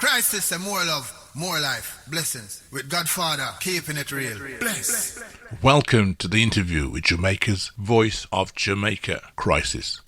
Krisis and more love, more life, blessings. With Godfather, keeping it real. Bless. Welcome to the interview with Jamaica's voice of Jamaica, Krisis.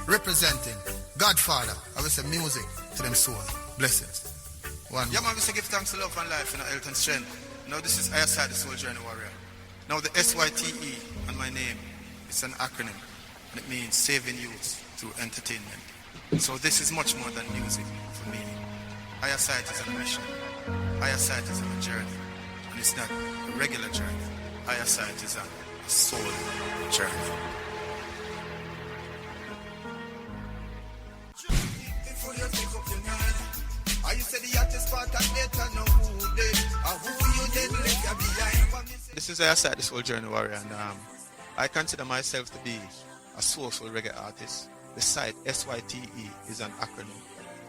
Representing Godfather, I will say music to them soul. Blessings. One. Yeah, man, we say give thanks to love and life and health and strength. Now this is Ayaside, the Soldier and the Warrior. Now the SYTE on my name, it's an acronym and it means saving youths through entertainment. So this is much more than music for me. Ayaside is a mission. Ayaside is a journey. And it's not a regular journey. Ayaside is a soul journey. This is Ayaside, the Soldier and the Warrior, and I consider myself to be a soulful reggae artist. The site SYTE is an acronym.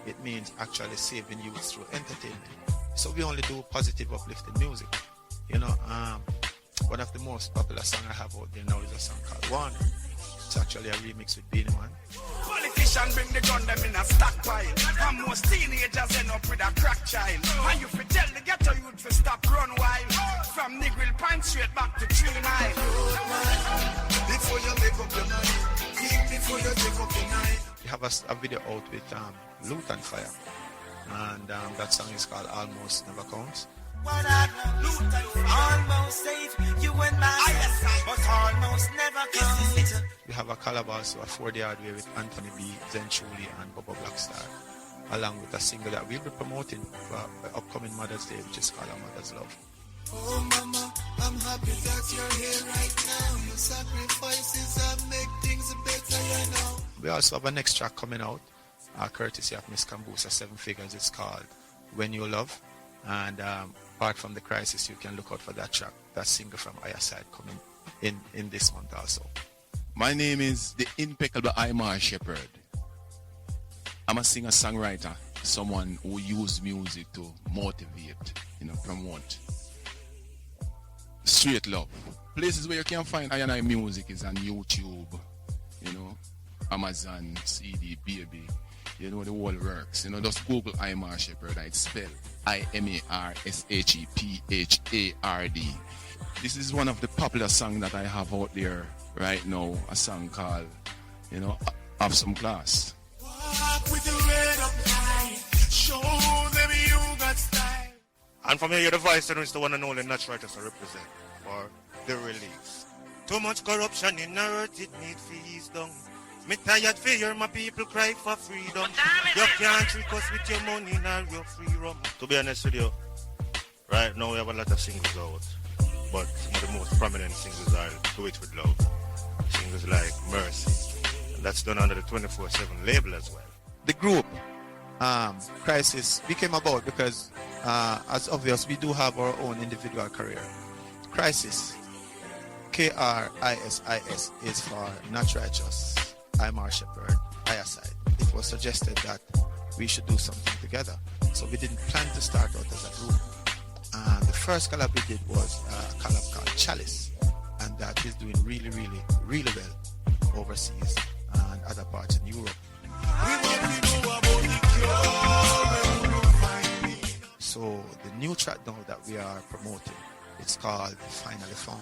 It means actually saving youth through entertainment. So we only do positive, uplifting music. You know, one of the most popular songs I have out there now is a song called Warner. It's actually a remix with Beanie Man. Politicians bring the gun them in a stockpile. And most teenagers end up with a crack child. And you fi tell the ghetto youth to stop run wild. From Negril Pine straight back to 3 Mile. Before you make up your mind, think before you take up your mind. We have a video out with Loot and Fire. And that song is called Almost Never Counts. Almost safe, you and my but almost never comes. We have a calabash or a 4-day hardware with Anthony B, Zen Chuli, and Bubba Blackstar, along with a single that we'll be promoting for the upcoming Mother's Day, which is called Our Mother's Love. Oh mama, I'm happy that you're here right now. Your sacrifices have make things better, you know. We also have a next track coming out, courtesy of Miss Kambusa, 7 Figures. It's called When You Love. And apart from the Krisis, you can look out for that track, that single from Ayaside coming in this month also. My name is the impeccable Imar Shepherd. I'm a singer-songwriter, someone who uses music to motivate, promote. Straight love. Places where you can find I&I music is on YouTube, Amazon, CD, Baby. The whole works. Just Google Imar Shepherd. It's spelled IMARSHEPHARD. This is one of the popular songs that I have out there right now. A song called, Have Some Class. Walk with the red up high. Show them you got style. And from here, you're the voice and it's the one and only natural artist to represent for the release. Too much corruption in the earth, it needs to ease down. Me tired for hear my people cry for freedom. You can't trick us with your money nor your free rum. To be honest with you, right now we have a lot of singles out. But some of the most prominent singles are Do It With Love. Singles like Mercy. And that's done under the 24/7 label as well. The group, Krisis, became about because, as obvious, we do have our own individual career. Krisis, KRISIS, is for Not Righteous. Imar Shepherd, Ayaside. It was suggested that we should do something together. So we didn't plan to start out as a group. And the first collab we did was a collab called Chalice. And that is doing really, really, really well overseas and other parts in Europe. So the new track now that we are promoting. It's called Finally Found.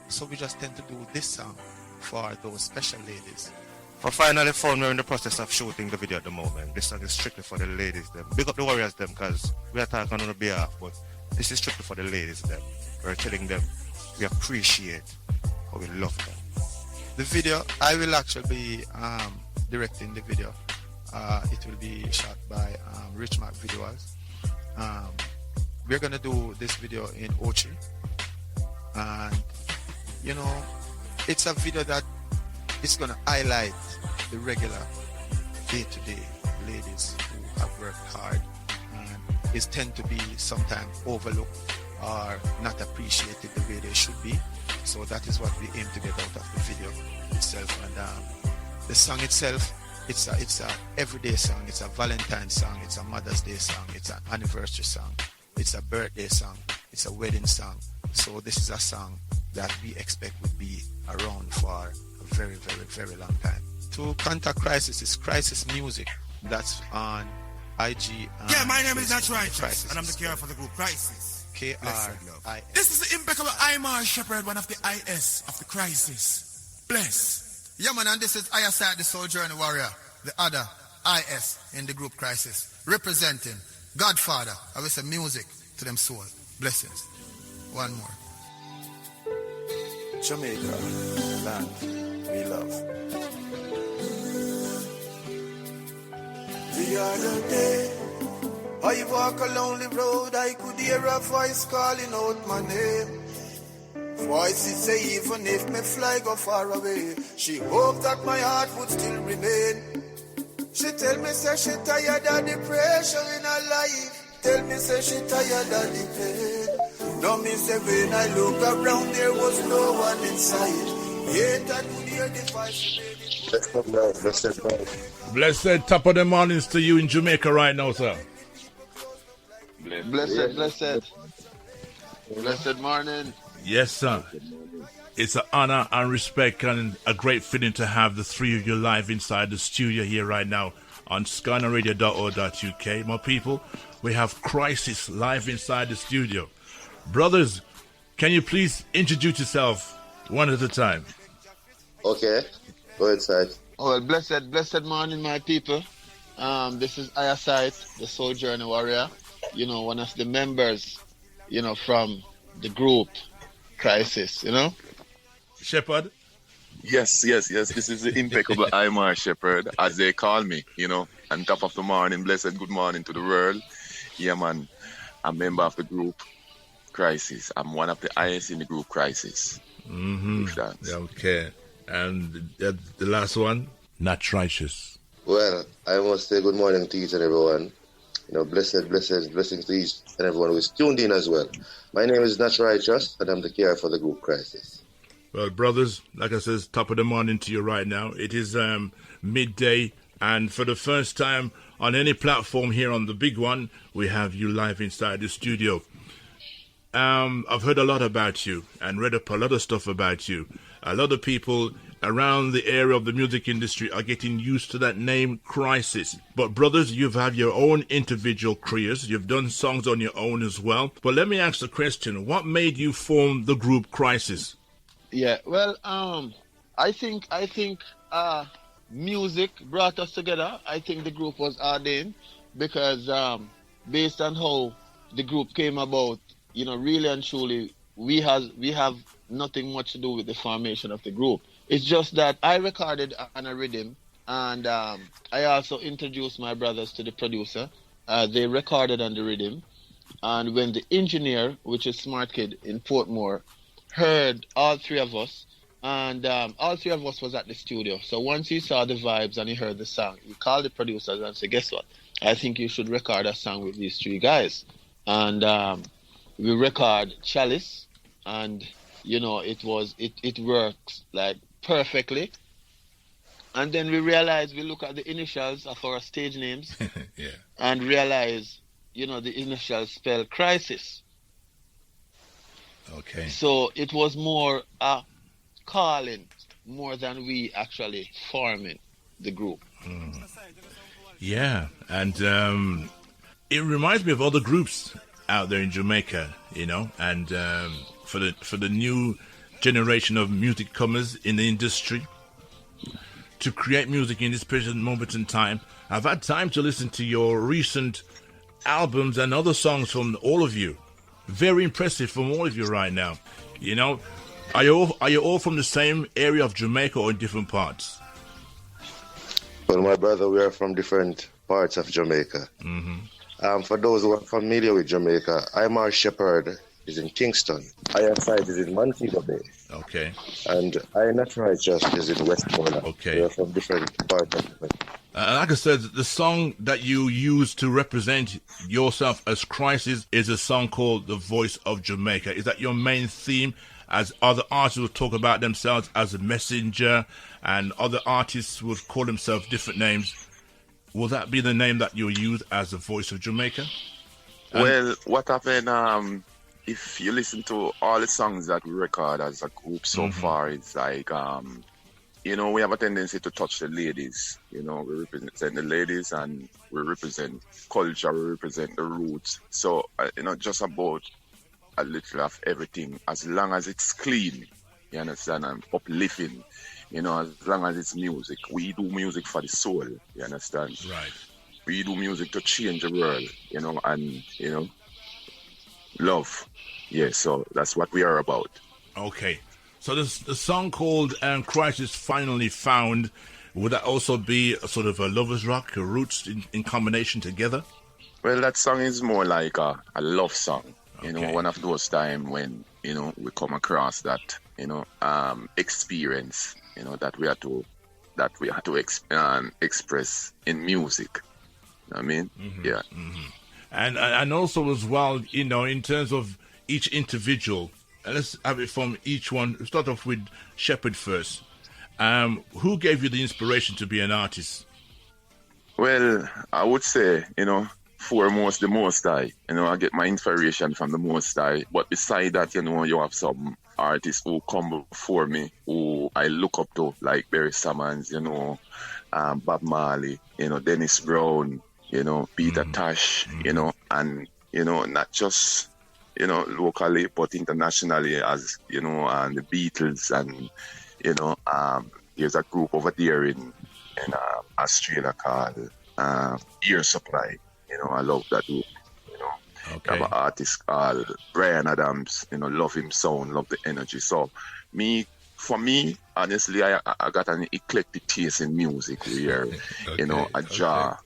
So we just tend to do this song for those special ladies. For Finally Found, we're in the process of shooting the video at the moment. This song is strictly for the ladies them. Big up the warriors them, because we are talking on the behalf, but this is strictly for the ladies them. We're telling them we appreciate how we love them. The video, I will actually be directing the video. It will be shot by Rich Mac Videos. We're gonna do this video in Ochi, and you know, it's a video that is gonna highlight the regular day-to-day ladies who have worked hard and is tend to be sometimes overlooked or not appreciated the way they should be. So that is what we aim to get out of the video itself. And the song itself, it's a everyday song. It's a Valentine's song. It's a Mother's Day song. It's an anniversary song. It's a birthday song. It's a wedding song. So this is a song that we expect would be around for a very, very, very long time. To contact Krisis is Krisis Music. That's on IG. Yeah, my name is That's Right, Krisis, and I'm the carer for the group Krisis. K-R-I-S. This is the impeccable Imar Shepherd, one of the IS of the Krisis. Bless. Yeah, man, and this is Ayasat, the soldier and the warrior, the other IS in the group Krisis, representing Godfather. I will say music to them soul. Blessings. One more. Jamaica, land we love. The other day, I walk a lonely road, I could hear a voice calling out my name. Voices say even if me fly go far away, she hoped that my heart would still remain. She tell me say she tired of the pressure in her life. Tell me say she tired of the pain. Now me say when I look around there was no one inside. Yet I could hear the voice. Blessed top of the mornings to you in Jamaica right now, sir. Blessed morning. Yes, sir. It's an honor and respect and a great feeling to have the three of you live inside the studio here right now on skynorradio.org.uk. My people, we have Krisis live inside the studio. Brothers, can you please introduce yourself one at a time? Okay, go inside. Oh, well, blessed morning, my people. This is Ayasite, the soldier and the warrior. You know, one of the members, you know, from the group Krisis, you know. Shepherd? Yes. This is the impeccable Imar Shepherd, as they call me, you know. On top of the morning, blessed good morning to the world. Yeah, man. I'm a member of the group Krisis. I'm one of the highest in the group Krisis. Okay. And the last one? Not righteous. Well, I must say good morning to each and everyone. You know, blessings to each and everyone who is tuned in as well. My name is Not Righteous, and I'm the carer for the group Krisis. Well, brothers, like I said, top of the morning to you right now. It is midday, and for the first time on any platform here on the big one, we have you live inside the studio. I've heard a lot about you and read up a lot of stuff about you. A lot of people around the area of the music industry are getting used to that name, Krisis. But brothers, you've had your own individual careers. You've done songs on your own as well. But let me ask the question, what made you form the group Krisis? Yeah, well, I think music brought us together. I think the group was ordained because based on how the group came about, you know, really and truly, we have nothing much to do with the formation of the group. It's just that I recorded on a rhythm, and I also introduced my brothers to the producer. They recorded on the rhythm, and when the engineer, which is Smart Kid in Portmore, heard all three of us, and all three of us was at the studio. So once he saw the vibes and he heard the song, he called the producers and said, guess what? I think you should record a song with these three guys. And we record Chalice, and you know, it works like perfectly. And then we realize, we look at the initials of our stage names yeah. And realize, you know, the initials spell Krisis. Okay. So it was more a calling more than we actually forming the group. Yeah, and it reminds me of other groups out there in Jamaica, and for the new generation of music comers in the industry to create music in this present moment in time. I've had time to listen to your recent albums and other songs from all of you. Very impressive from all of you right now. Are you all from the same area of Jamaica or in different parts? Well, my brother, we are from different parts of Jamaica. For those who are familiar with Jamaica, Imar Shepherd is in Kingston. Ayaside is in Montego Bay. Okay. And I Not Righteous is in Westmoreland. Okay. We are from different parts of Jamaica. Like I said, the song that you use to represent yourself as Krisis is a song called The Voice of Jamaica. Is that your main theme? As other artists will talk about themselves as a messenger, and other artists would call themselves different names. Will that be the name that you'll use as the voice of Jamaica? Well, what happened, if you listen to all the songs that we record as a group so far, it's like, we have a tendency to touch the ladies. We represent the ladies and we represent culture, we represent the roots. So, just about a little of everything, as long as it's clean, you understand, and uplifting, as long as it's music. We do music for the soul, you understand? Right. We do music to change the world, and, love. Yeah, so that's what we are about. Okay. So the song called Krisis Finally Found, would that also be a sort of a lover's rock, a roots in combination together? Well, that song is more like a love song. Okay. One of those times when, we come across that, experience, that we had to express in music. You know what I mean? Yeah. And also as well, in terms of each individual, let's have it from each one. We'll start off with Shepherd first. Who gave you the inspiration to be an artist? Well, I would say, foremost the Most High. I get my inspiration from the Most High. But beside that, you have some artists who come before me who I look up to, like Barry Sammons, Bob Marley, Dennis Brown, Peter Tosh, and, not just, locally, but internationally as, and the Beatles and, there's a group over there in Australia called Ear Supply. I love that group. Okay. I have an artist called Brian Adams. Love him sound, love the energy. So for me, honestly, I got an eclectic taste in music where, I draw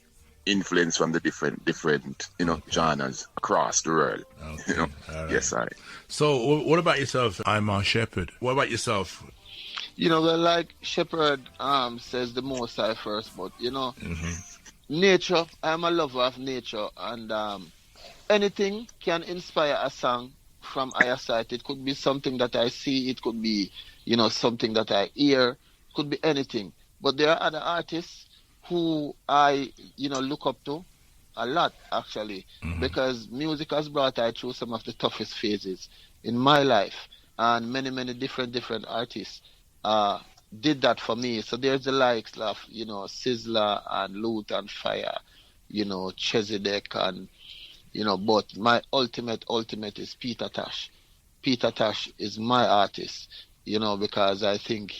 influence from the different, genres across the world. Okay. All right. Yes, I. So what about yourself, Imar Shepherd? What about yourself? Well, like Shepherd says the Most High first, but, nature, I'm a lover of nature, and anything can inspire a song from higher sight. It could be something that I see, it could be, something that I hear, it could be anything. But there are other artists who I, look up to a lot, actually, because music has brought I through some of the toughest phases in my life, and many different artists did that for me. So there's the likes of, Sizzler and Loot and Fire, Chesedek and, but my ultimate is Peter Tosh. Peter Tosh is my artist, because I think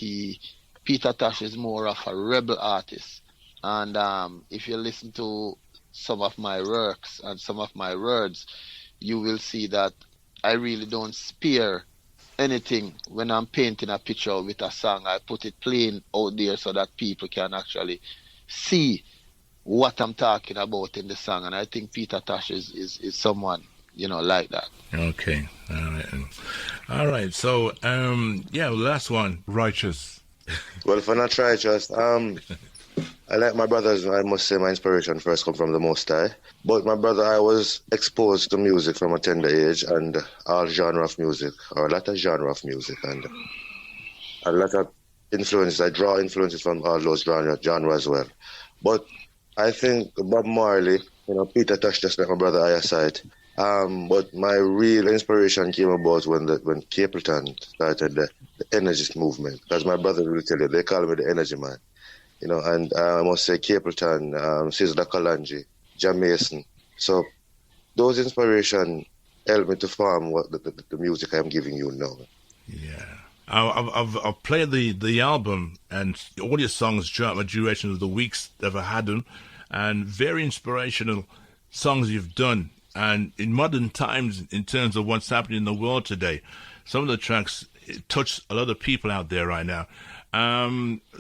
Peter Tosh is more of a rebel artist. And if you listen to some of my works and some of my words, you will see that I really don't spare anything when I'm painting a picture with a song. I put it plain out there so that people can actually see what I'm talking about in the song. And I think Peter Tosh is someone, like that. Okay. All right. So, last one, Righteous. Well, for Not Righteous, I like my brothers. I must say my inspiration first come from the Most High. But my brother, I was exposed to music from a tender age and all genre of music, or a lot of genre of music, and a lot of influences. I draw influences from all those genre as well. But I think Bob Marley, Peter Tosh, just like my brother Ayasite. But my real inspiration came about when Capleton started the energy movement. Because my brother will tell you, they call me the energy man. And I must say Capleton, Sizzler Kalanji, Jam Mason. So those inspiration helped me to form what the music I'm giving you now. Yeah. I've played the album and all your songs throughout my duration of the weeks that I've had them, and very inspirational songs you've done. And in modern times, in terms of what's happening in the world today, some of the tracks touch a lot of people out there right now.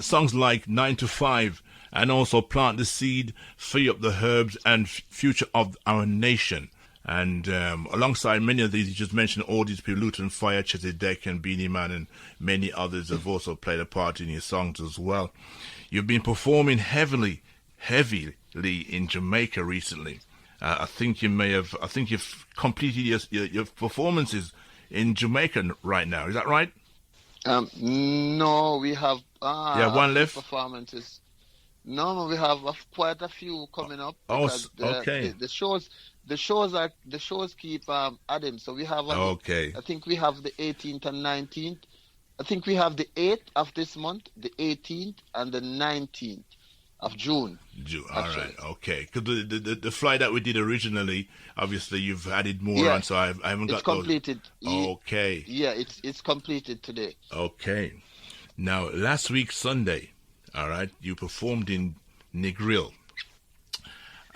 Songs like 9 to 5 and also Plant the Seed, Free Up the Herbs, and Future of Our Nation. And alongside many of these, you just mentioned all these people, Luton Fire, Chesedek and Beanie Man, and many others have also played a part in your songs as well. You've been performing heavily in Jamaica recently. I think you've completed your performances in Jamaica right now. Is that right? No, we have one left performances. No, we have quite a few coming up. Okay. The shows keep adding. So we have. Okay. I think we have the 18th and 19th. I think we have the 8th of this month, the 18th, and the 19th of June. All right. Okay. Because the flight that we did originally, obviously you've added more on, so I haven't got. It's completed. Okay. Yeah, it's completed today. Okay. Now, last week Sunday, all right, you performed in Negril.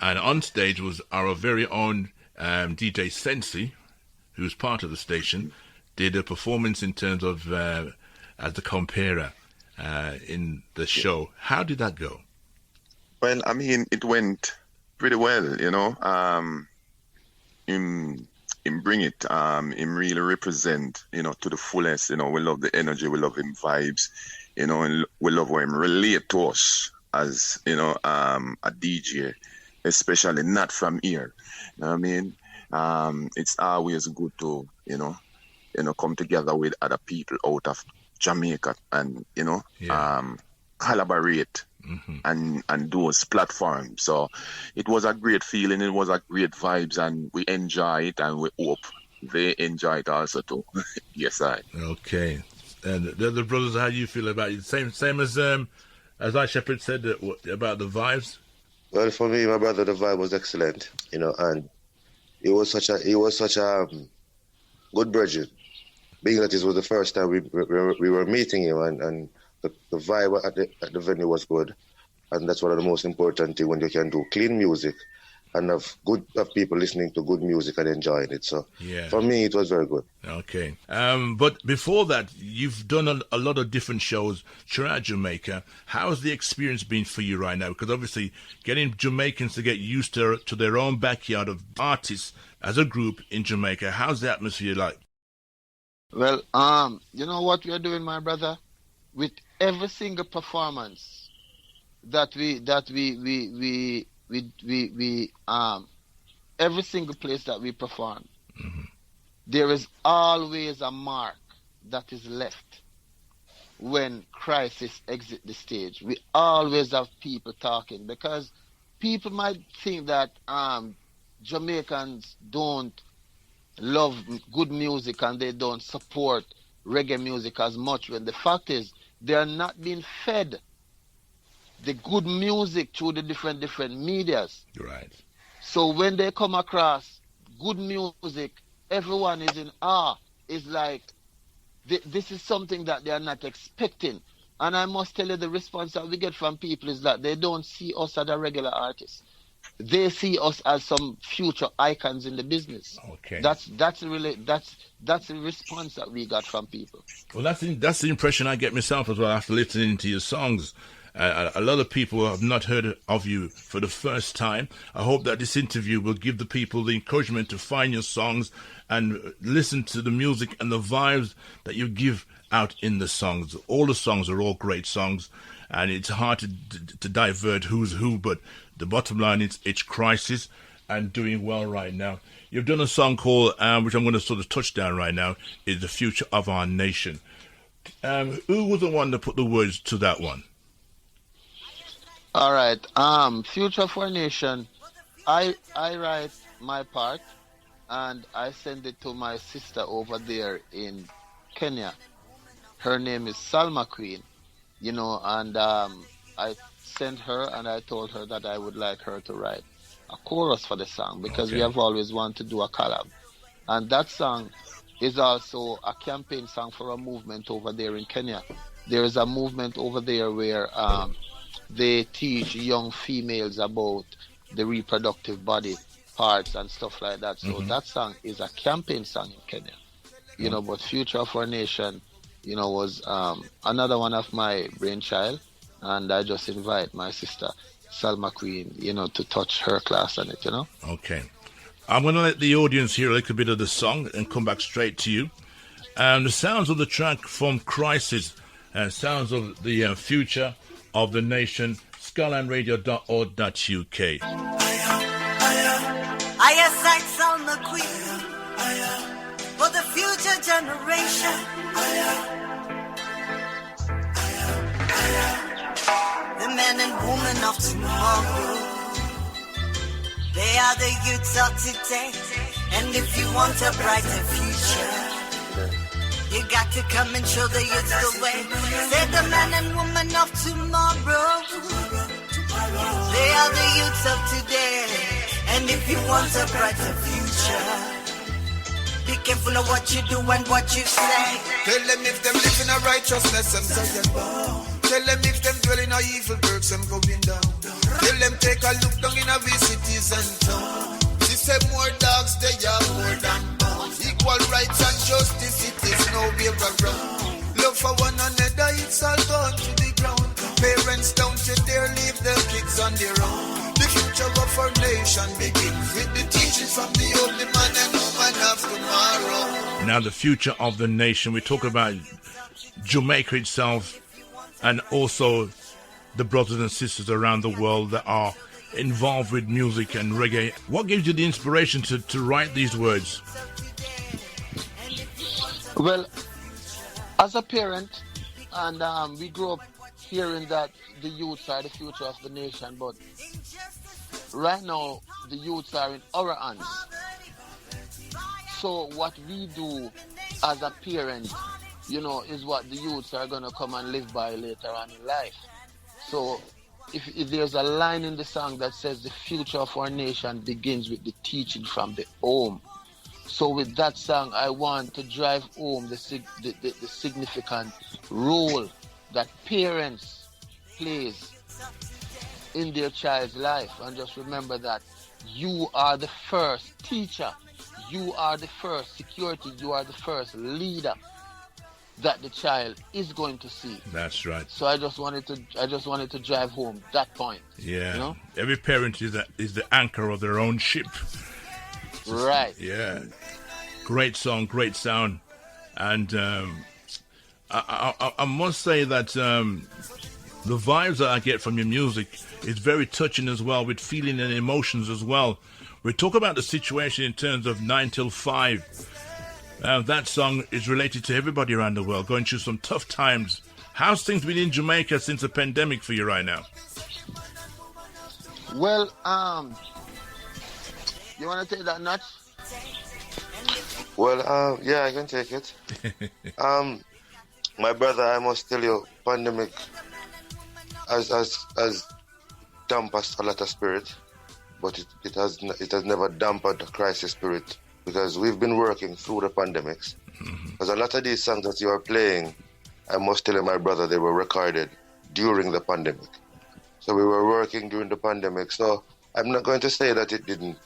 And on stage was our very own DJ Sensi, who's part of the station, did a performance in terms of as the comparer in the show. How did that go? Well, I mean, it went pretty well, you know. Him bring it, him really represent, you know, to the fullest. You know, we love the energy, we love him vibes, you know, and we love how him relate to us as, you know, a DJ, especially not from here. You know what I mean? It's always good to, you know, come together with other people out of Jamaica and, you know, collaborate. Mm-hmm. and those platforms. So it was a great feeling, it was a great vibes, and we enjoy it, and we hope they enjoy it also too. Yes, I. Okay. And the other brothers, how do you feel about it? Same as I Shepherd said about the vibes? Well, for me, my brother, the vibe was excellent, you know, and he was such a good bridge, being that this was the first time we were meeting him, and the vibe at the venue was good, and that's one of the most important things when you can do clean music and have people listening to good music and enjoying it. So for me, it was very good. Okay. But before that, you've done a lot of different shows throughout Jamaica. How's the experience been for you right now? Because obviously getting Jamaicans to get used to their own backyard of artists as a group in Jamaica, how's the atmosphere like? Well, you know what we are doing, my brother? With every single performance that we every single place that we perform, mm-hmm. there is always a mark that is left when Krisis exit the stage. We always have people talking, because people might think that Jamaicans don't love good music and they don't support reggae music as much, when the fact is they are not being fed the good music through the different medias. Right. So when they come across good music, everyone is in awe. It's like this is something that they are not expecting. And I must tell you, the response that we get from people is that they don't see us as a regular artist. They see us as some future icons in the business. Okay. That's the response that we got from people. Well, that's the impression I get myself as well after listening to your songs. A lot of people have not heard of you for the first time. I hope that this interview will give the people the encouragement to find your songs and listen to the music and the vibes that you give out in the songs. All the songs are all great songs, and it's hard to divert who's who, but the bottom line is it's Krisis and doing well right now. You've done a song called, which I'm going to sort of touch down right now, is The Future of Our Nation. Who was the one that put the words to that one? All right. Future of Our Nation, I write my part, and I send it to my sister over there in Kenya. Her name is Salma Queen, you know, and I sent her and I told her that I would like her to write a chorus for the song, because we have always wanted to do a collab. And that song is also a campaign song for a movement over there in Kenya. There is a movement over there where they teach young females about the reproductive body parts and stuff like that. So that song is a campaign song in Kenya. You know, but Future of Our Nation, you know, was another one of my brainchild. And I just invite my sister, Salma Queen, you know, to touch her class on it, you know. Okay. I'm going to let the audience hear a little bit of the song and come back straight to you. The sounds of the track from Krisis, sounds of the future of the nation, skylineradio.org.uk. I sight Salma Queen for the future generation. The men and women of tomorrow, they are the youths of today. And if you want a brighter future, you got to come and show the youths the way. Say the men and women of tomorrow, they are the youths of today. And if you want a brighter future, be careful of what you do and what you say. Tell them if them live in a righteousness, them saying bound. Tell them if them dwell in a evil works, them going down. Tell them take a look down in a cities and towns. She said more dogs, they are more than bounds. Equal rights and justice, it is no way around. Love for one another, it's all gone to the ground. Parents don't you dare leave their kids on their own. The future of our nation begins with the teachings from the only man and woman of tomorrow. Now the future of the nation, we talk about Jamaica itself and also the brothers and sisters around the world that are involved with music and reggae. What gives you the inspiration to write these words? Well, as a parent, and we grew up hearing that the youths are the future of the nation, but right now the youths are in our hands. So what we do as a parent, you know, is what the youths are going to come and live by later on in life. So if there's a line in the song that says the future of our nation begins with the teaching from the home. So with that song, I want to drive home the significant role that parents plays in their child's life. And just remember that you are the first teacher, you are the first security, you are the first leader that the child is going to see. That's right. So I just wanted to drive home that point. Yeah. You know? Every Every parent is the anchor of their own ship. Right. Yeah. Great song, great sound. And I must say that the vibes that I get from your music is very touching as well, with feeling and emotions as well. We talk about the situation in terms of 9 till 5. That song is related to everybody around the world, going through some tough times. How's things been in Jamaica since the pandemic for you right now? Well, you want to take that, Nutch? Well, yeah, I can take it. My brother, I must tell you, pandemic has dampened a lot of spirit, but it has never dampened the crisis spirit, because we've been working through the pandemics. Because a lot of these songs that you are playing, I must tell you, my brother, they were recorded during the pandemic. So we were working during the pandemic. So I'm not going to say that it didn't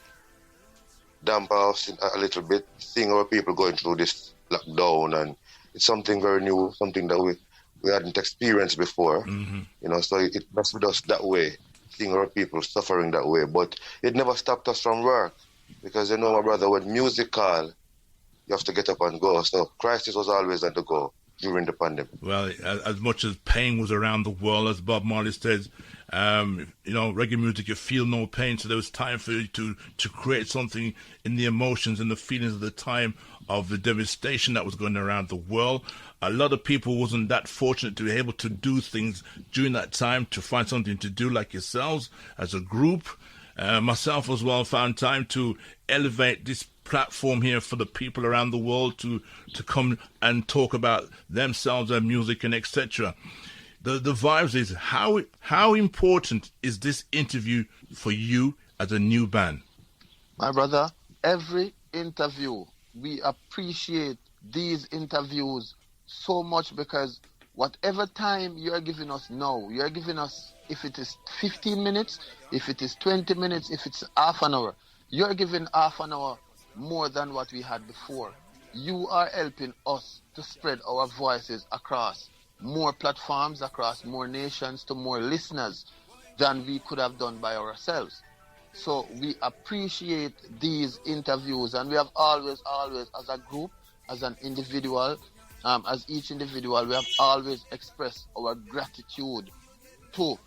dampen us a little bit, seeing our people going through this lockdown, and it's something very new, something that we hadn't experienced before. You know, so it messed with us that way, seeing our people suffering that way. But it never stopped us from work, because you know, my brother, when music call, you have to get up and go. So Krisis was always on the go during the pandemic. Well, as much as pain was around the world, as Bob Marley says, you know, reggae music, you feel no pain. So there was time for you to create something in the emotions and the feelings of the time of the devastation that was going around the world. A lot of people wasn't that fortunate to be able to do things during that time, to find something to do, like yourselves as a group. Myself as well found time to elevate this platform here for the people around the world to come and talk about themselves and music and etc. The vibes is how important is this interview for you as a new band? My brother, every interview we appreciate these interviews so much, because whatever time you're giving us now, you're giving us, if it is 15 minutes, if it is 20 minutes, if it's half an hour, you're giving half an hour more than what we had before. You are helping us to spread our voices across more platforms, across more nations, to more listeners than we could have done by ourselves. So we appreciate these interviews, and we have always, as a group, as an individual, as each individual, we have always expressed our gratitude to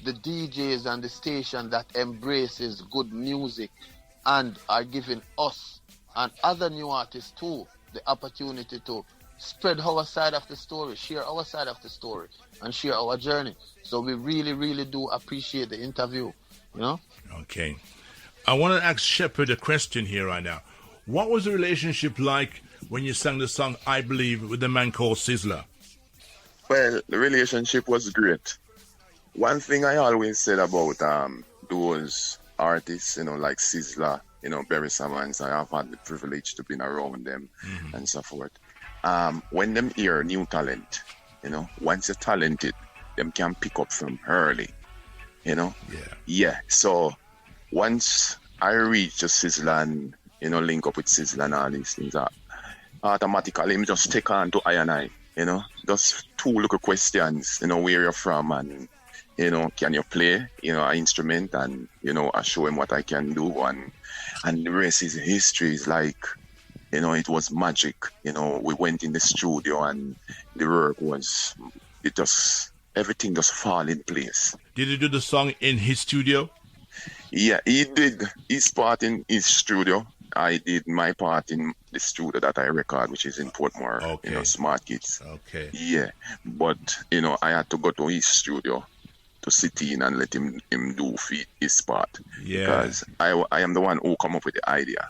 the DJs and the station that embraces good music and are giving us and other new artists too the opportunity to spread our side of the story, share our side of the story, and share our journey. So we really, really do appreciate the interview, you know? Okay. I want to ask Shepherd a question here right now. What was the relationship like when you sang the song I Believe with the man called Sizzler? Well, the relationship was great. One thing I always said about those artists, like Sizzler, Barry Simmons, I have had the privilege to be around them and so forth. When them hear new talent, once you're talented, them can pick up from early, Yeah. So once I reach the Sizzler and, link up with Sizzler and all these things, automatically I'm just take on to I and I, just two little questions, where you're from and, can you play, an instrument, and, I show him what I can do, and the rest is history. Is like, it was magic. We went in the studio and the work was, everything just fall in place. Did he do the song in his studio? Yeah, he did his part in his studio. I did my part in the studio that I record, which is in Portmore, okay. Smart Kids. Okay. Yeah, but, I had to go to his studio to sit in and let him do his part. Yeah. Because I am the one who come up with the idea.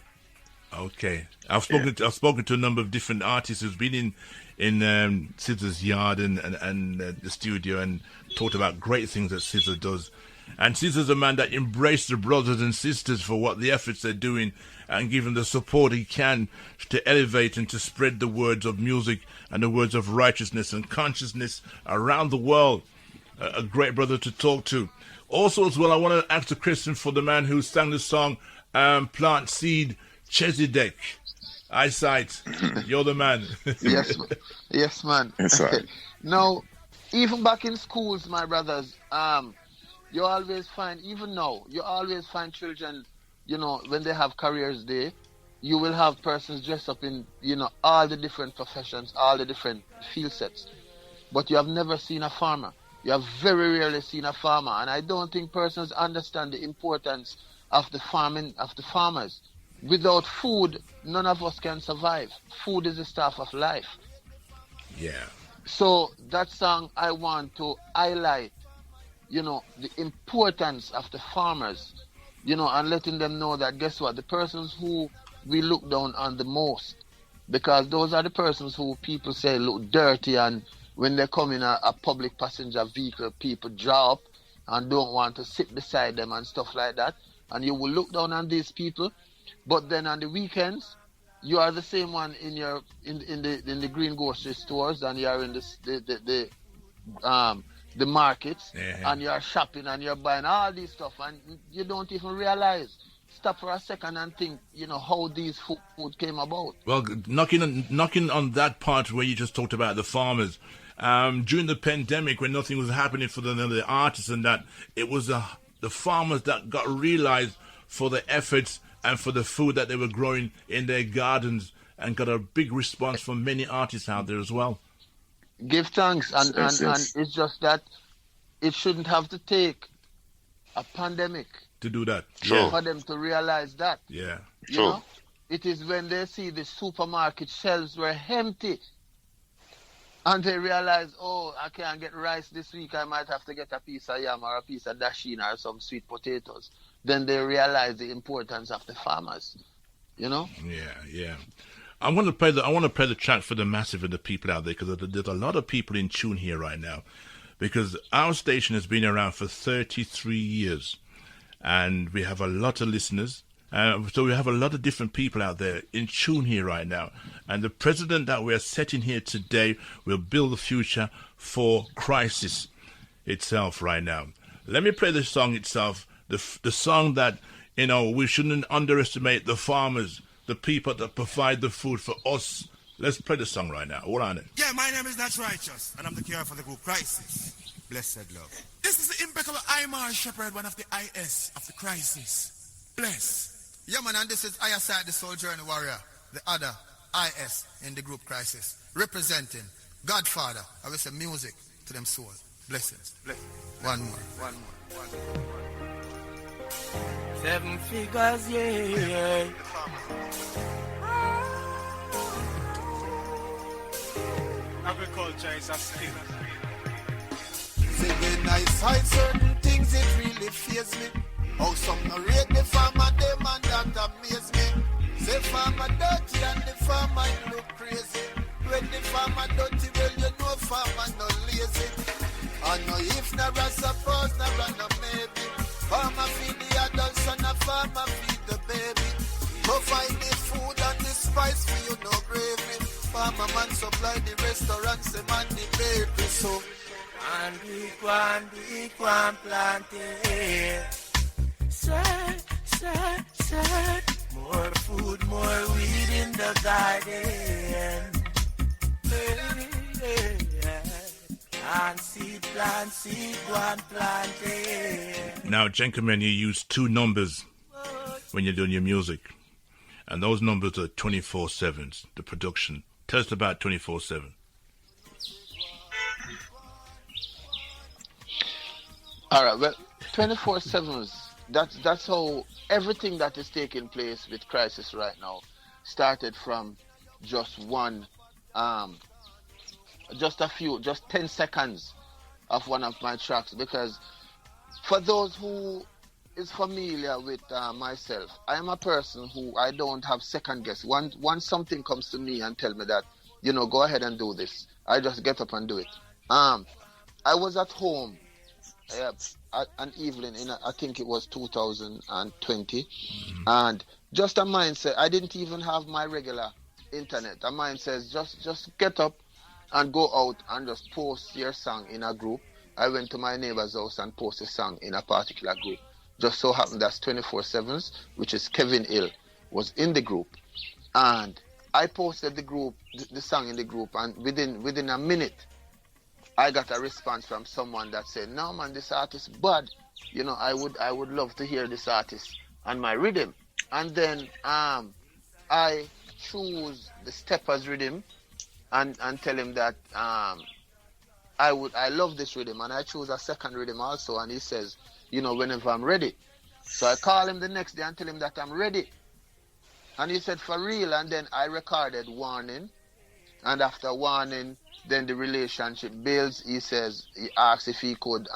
Okay. I've spoken to a number of different artists who've been in Scissor's yard and the studio and talked about great things that Scissor does. And Scissor's a man that embraced the brothers and sisters for what the efforts they're doing and give him the support he can to elevate and to spread the words of music and the words of righteousness and consciousness around the world. A great brother to talk to. Also, as well, I want to ask the question for the man who sang the song Plant Seed Chesedek. Eyesight, you're the man. Yes, man. Yes, right. Now, even back in schools, my brothers, you always find, even now, you always find children, when they have careers day, you will have persons dressed up in, all the different professions, all the different field sets. But you have never seen a farmer. You have very rarely seen a farmer. And I don't think persons understand the importance of the farming, of the farmers. Without food, none of us can survive. Food is the staff of life. Yeah. So that song, I want to highlight, the importance of the farmers, and letting them know that, guess what, the persons who we look down on the most, because those are the persons who people say look dirty, and when they come in a public passenger vehicle, people draw up and don't want to sit beside them and stuff like that. And you will look down on these people. But then on the weekends, you are the same one in the green grocery stores, and you are in the markets, and you are shopping and you're buying all this stuff, and you don't even realize. Stop for a second and think, how these food came about. Well, knocking on that part where you just talked about the farmers, during the pandemic when nothing was happening for the artists and that, it was the farmers that got realized for the efforts and for the food that they were growing in their gardens, and got a big response from many artists out there as well. Give thanks, and it's just that it shouldn't have to take a pandemic to do that. For them to realize that. Yeah. It is when they see the supermarket shelves were empty and they realize, I can't get rice this week, I might have to get a piece of yam or a piece of dasheen or some sweet potatoes. Then they realize the importance of the farmers, Yeah. I want to play the track for the massive of the people out there, because there's a lot of people in tune here right now, because our station has been around for 33 years. And we have a lot of listeners, So we have a lot of different people out there in tune here right now. And the president that we're setting here today will build the future for Krisis itself right now. Let me play the song itself, the song that, we shouldn't underestimate the farmers, the people that provide the food for us. Let's play the song right now. Hold on it. Yeah, my name is Not Righteous, and I'm the cure for the group Krisis. Blessed love. This is the impeccable Imar Shepherd, one of the IS of the Krisis. Bless. Yeah, man, and this is Ayaside, the soldier and the warrior, the other IS in the group Krisis, representing Godfather. I will say music to them soul. Blessings. One more. 7 figures, yeah. Agriculture is a skill. See, when I hide certain things, it really fears me. How some no rate the farmer, them and that amaze me. Say farmer dirty and the farmer look crazy. When the farmer dirty, well you know farmer no lazy. I know if never suppose, never no maybe. Farmer feed the adults and a farmer feed the baby. Provide the food and the spice for you, no gravy. Farmer man supply the restaurants, the man the bakery. So and the one planted. Sir, more food, more weed in the garden. And seed one planted. Now, gentlemen, you use 2 numbers when you're doing your music. And those numbers are 24/7s, the production. Tell us about 24/7. All right, well, 24/7s, that's how everything that is taking place with Krisis right now started from just one, just 10 seconds of one of my tracks. Because for those who is familiar with myself, I am a person who I don't have second guess. Once something comes to me and tell me that, go ahead and do this, I just get up and do it. I was at home an evening in, I think it was 2020, and just a mindset, I didn't even have my regular internet. A mind says, just get up and go out and just post your song in a group. I went to my neighbor's house and posted a song in a particular group. Just so happened that's 24/7s, which is Kevin Hill, was in the group. And I posted the song in the group, and within a minute, I got a response from someone that said, "No man, this artist bad. I would love to hear this artist and my rhythm." And then I choose the Steppers rhythm and tell him that I love this rhythm, and I choose a second rhythm also, and he says, whenever I'm ready. So I call him the next day and tell him that I'm ready. And he said, for real. And then I recorded Warning. And after Warning, then the relationship builds. He asks if he could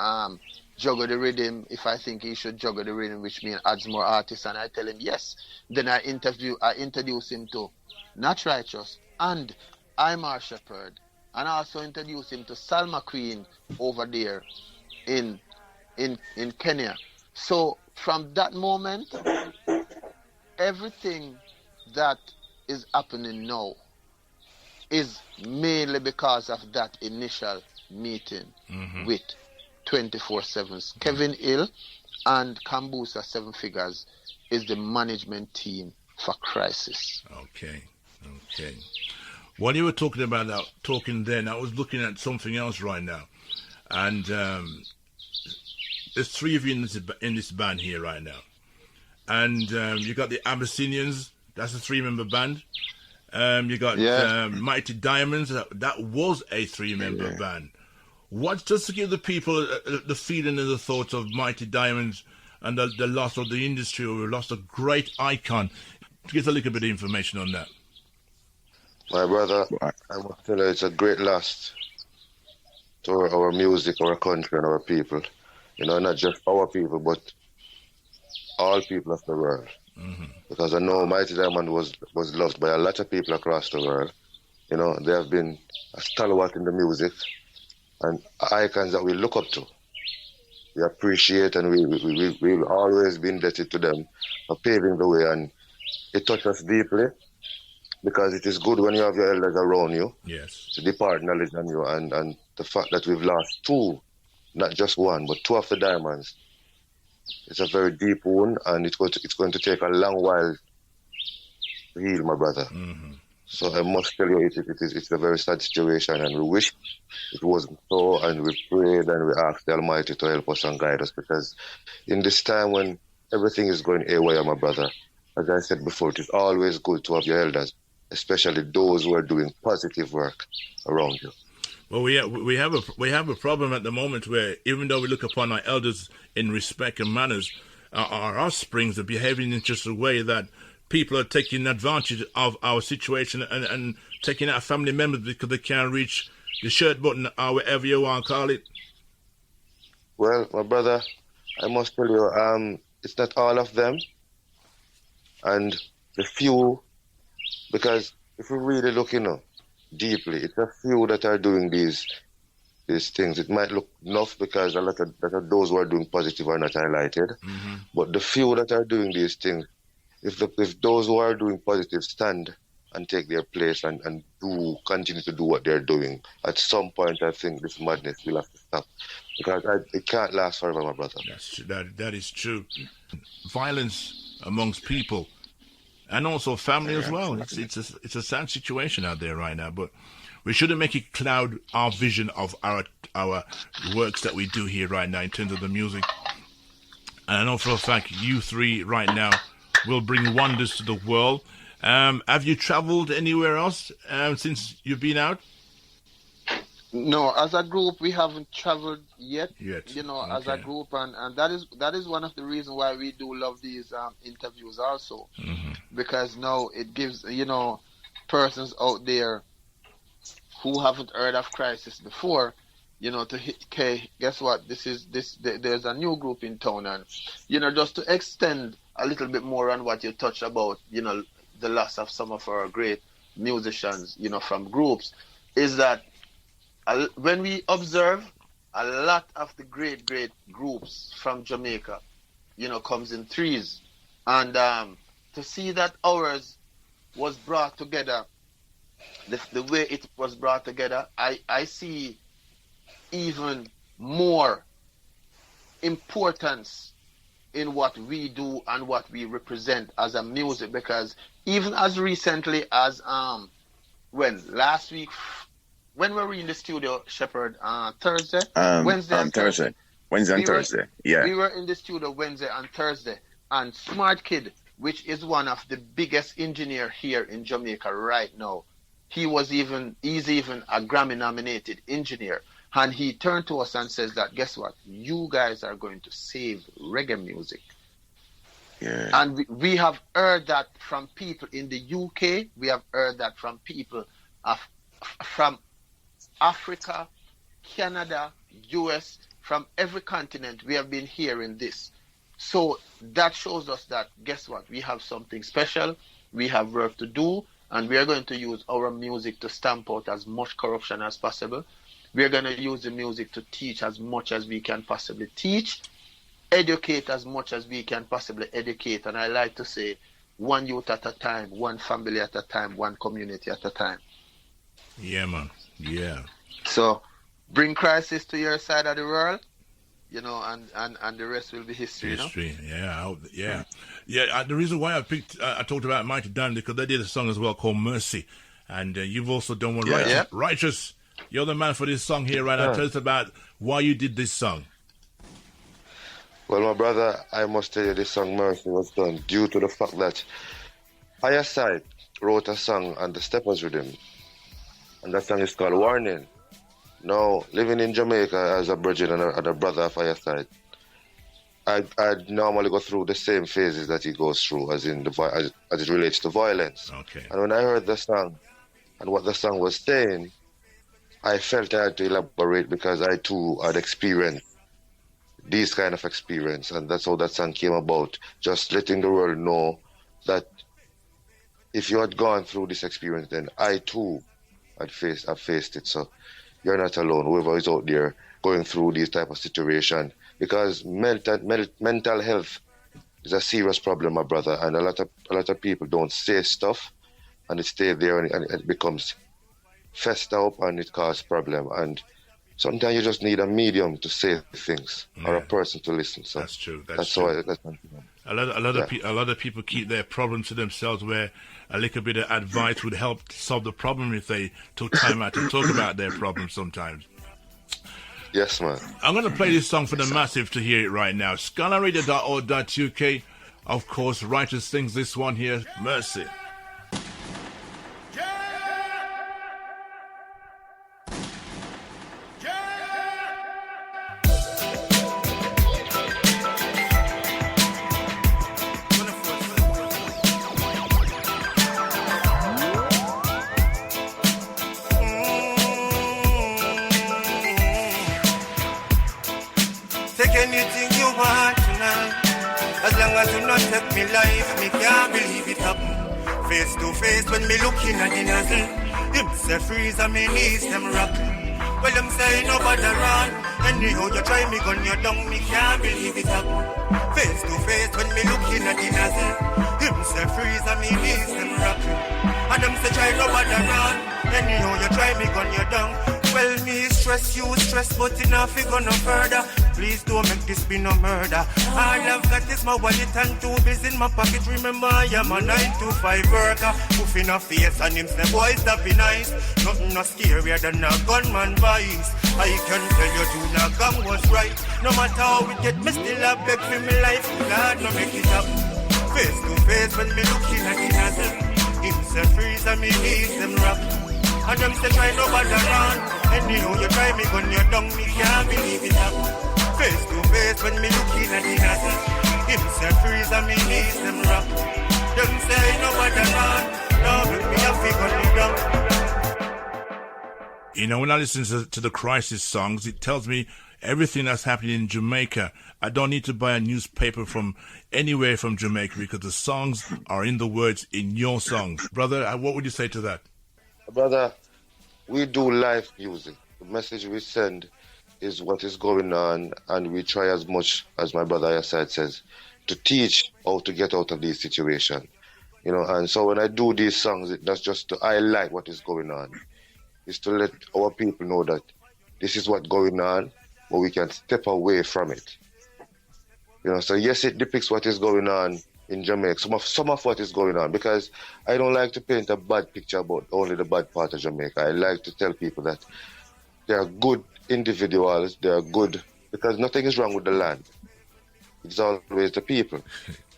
juggle the rhythm, if I think he should juggle the rhythm, which means adds more artists. And I tell him yes. Then I introduce him to Not Righteous and Imar Shepherd. And I also introduce him to Salma Queen over there in Kenya. So from that moment, everything that is happening now is mainly because of that initial meeting with 24/7's. Kevin Hill and Kambusa 7 Figures is the management team for Krisis. Okay. While you were talking about that, then, I was looking at something else right now. And there's 3 of you in this band here right now. And you got the Abyssinians, that's a 3-member band. You got Mighty Diamonds, that was a 3-member band. Just to give the people the feeling and the thoughts of Mighty Diamonds and the loss of the industry, or we lost a great icon. To get a little bit of information on that. My brother, I must tell you, it's a great loss to our music, our country, and our people. Not just our people, but all people of the world. Because I know Mighty Diamond was loved by a lot of people across the world. They have been a stalwart in the music and icons that we look up to. we appreciate and we've always been indebted to them for paving the way. And it touched us deeply because it is good when you have your elders around you Yes. to depart knowledge on you. And the fact that we've lost two, not just one, but two of the diamonds, it's a very deep wound, and it's going to take a long while to heal, my brother. Mm-hmm. So I must tell you, it's a very sad situation, and we wish it wasn't so, and we prayed and we asked the Almighty to help us and guide us, because in this time when everything is going away, my brother, as I said before, it is always good to have your elders, especially those who are doing positive work around you. Well, we have a problem at the moment where even though we look upon our elders in respect and manners, our offsprings are behaving in just a way that people are taking advantage of our situation and taking out family members because they can't reach the shirt button or whatever you want to call it. Well, my brother, I must tell you, it's not all of them, and the few, because if we really look, deeply, it's a few that are doing these things. It might look enough because a lot of those who are doing positive are not highlighted. Mm-hmm. But the few that are doing these things, if those who are doing positive stand and take their place and do continue to do what they're doing, at some point I think this madness will have to stop, because it can't last forever, my brother. That is true. Violence amongst people. And also family as well. It's a sad situation out there right now, but we shouldn't make it cloud our vision of our works that we do here right now in terms of the music. And I know for a fact you three right now will bring wonders to the world. Have you traveled anywhere else since you've been out? No, as a group, we haven't traveled yet. Okay. As a group, and that is one of the reasons why we do love these interviews also, mm-hmm. because now it gives persons out there who haven't heard of Krisis before, to hit. Okay, guess what? There's a new group in town, and just to extend a little bit more on what you touched about, the loss of some of our great musicians, from groups, is that. When we observe, a lot of the great groups from Jamaica, comes in threes. And to see that ours was brought together, the way it was brought together, I see even more importance in what we do and what we represent as a music, because even as recently as, last week, when were we in the studio, Shepherd? Thursday? Wednesday and Thursday. Wednesday and Thursday, yeah. We were in the studio Wednesday and Thursday. And Smart Kid, which is one of the biggest engineer here in Jamaica right now, he's even a Grammy-nominated engineer. And he turned to us and says that, guess what? You guys are going to save reggae music. Yeah. And we have heard that from people in the UK. We have heard that from people from Africa, Canada, US, from every continent. We have been hearing this. So that shows us that, guess what? We have something special. We have work to do. And we are going to use our music to stamp out as much corruption as possible. We are going to use the music to teach as much as we can possibly teach, educate as much as we can possibly educate. And I like to say, one youth at a time, one family at a time, one community at a time. Yeah, man. Yeah. So bring Krisis to your side of the world, and the rest will be history. Yeah. The reason why I talked about Mighty Dan, because they did a song as well called Mercy, and you've also done one, Righteous. Yeah. Righteous. You're the man for this song here right now. Tell us about why you did this song. Well, my brother, I must tell you, this song Mercy was done due to the fact that Fireside wrote a song on the Steppers Rhythm, and that song is called Warning. Now, living in Jamaica as a brethren and a brother of Fireside, I normally go through the same phases that he goes through, as in as it relates to violence. Okay. And when I heard the song and what the song was saying, I felt I had to elaborate, because I too had experienced these kind of experience, and that's how that song came about. Just letting the world know that if you had gone through this experience, then I too I've faced it. So you're not alone. Whoever is out there going through these type of situation, because mental health is a serious problem, my brother, and a lot of people don't say stuff, and it stays there, and it becomes fester up, and it causes problem. And sometimes you just need a medium to say things, or a person to listen. So that's true. That's true. A lot of people keep their problems to themselves, where a little bit of advice would help solve the problem if they took time out to talk about their problems sometimes. Yes, man. I'm going to play this song for the massive to hear it right now. Scholarradio.org.uk. Of course, Righteous sings this one here, Mercy. Anything you want tonight, as long as you not take me life, me can't believe it happen. Face to face when me looking at the nozzle, him say freeze and me knees them rock. Well, them say nobody run. Anyhow you try me gun you down, me can't believe it happen. Face to face when me looking at the nozzle, him say freeze and me knees them rock. And them say try nobody run. Anyhow you try me gun you down. Well, me stress, you stress, but enough you go no further. Please don't make this be no murder. All I've got is my wallet and 2 bills in my pocket. Remember, I am a 9-to-5 worker. Poof in a face and him say, boys, that be nice. Nothing no scarier than a gunman voice. I can tell you, do not gang was right. No matter how we get, me still a beg for me life. Lord, no make it up. Face to face when me looking at the nozzle. Him say freeze and me knees them rock. And them say try nobody run. Anyhow you try me gun you down, me can't believe it happen. Face to face when me looking at the nozzle, him say freeze and me knees them rock. Them say nobody run, now make me a figure me down. You know, when I listen to the Krisis songs, it tells me everything that's happening in Jamaica. I don't need to buy a newspaper from anywhere from Jamaica because the songs are in the words in your songs. Brother, what would you say to that? Brother, we do live music. The message we send is what is going on, and we try as much, as my brother Ayasad says, to teach how to get out of this situation. You know, and so when I do these songs, that's just to highlight what is going on. It's to let our people know that this is what's going on, but we can step away from it. You know, so yes, it depicts what is going on in Jamaica, some of what is going on, because I don't like to paint a bad picture about only the bad part of Jamaica. I like to tell people that there are good individuals, they are good, because nothing is wrong with the land. It's always the people.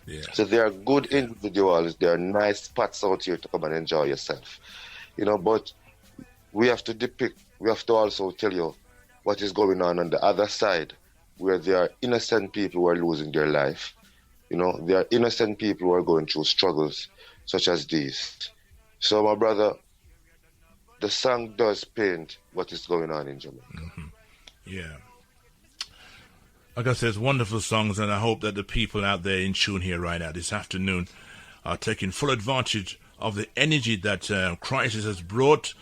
Yeah. So there are good individuals, there are nice spots out here to come and enjoy yourself. You know, but we have to depict, we have to also tell you what is going on the other side, where there are innocent people who are losing their life. You know, there are innocent people who are going through struggles such as these. So, my brother, the song does paint what is going on in Jamaica. Mm-hmm. Yeah. Like I said, it's wonderful songs, and I hope that the people out there in tune here right now this afternoon are taking full advantage of the energy that Krisis has brought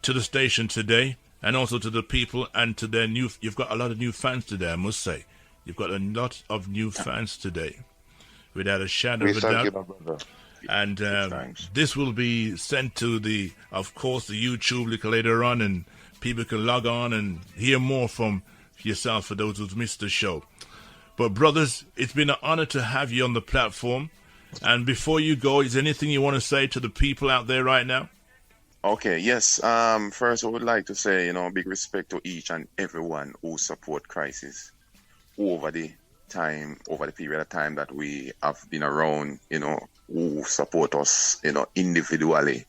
to the station today, and also to the people and to their new... You've got a lot of new fans today, I must say. You've got a lot of new fans today, without a shadow of a doubt. You, my brother. And this will be sent to of course, the YouTube little later on, and people can log on and hear more from yourself for those who've missed the show. But brothers, it's been an honor to have you on the platform. And before you go, is there anything you want to say to the people out there right now? Okay, yes. First, I would like to say, big respect to each and everyone who support Krisis over the period of time that we have been around, who support us, individually,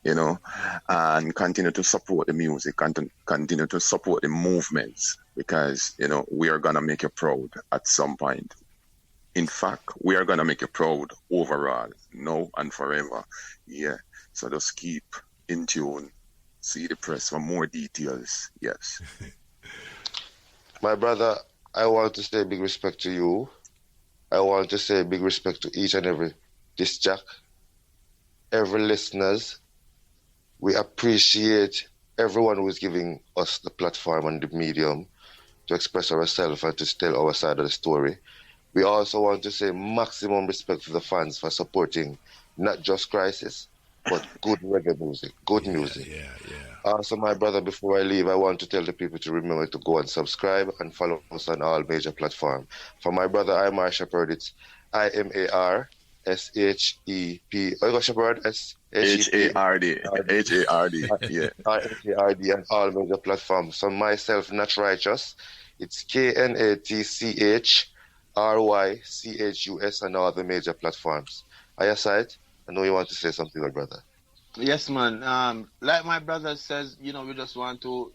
and continue to support the music and continue to support the movements, because, we are going to make you proud at some point. In fact, we are going to make you proud overall, now and forever. Yeah. So just keep in tune. See the press for more details. Yes. My brother, I want to say big respect to you. I want to say big respect to each and every disc jock, every listeners. We appreciate everyone who is giving us the platform and the medium to express ourselves and to tell our side of the story. We also want to say maximum respect to the fans for supporting not just Krisis, but good reggae music, good music. Also, my brother, before I leave, I want to tell the people to remember to go and subscribe and follow us on all major platforms. For my brother, Imar Shepherd, it's IMARSHEP. Oh, you got Shepherd? HARD. Yeah. HARD on all major platforms. So myself, Not Righteous, it's KNATCHRYCHUS on all the major platforms. Ayaside, I know you want to say something, my brother. Yes, man. Like my brother says, we just want to,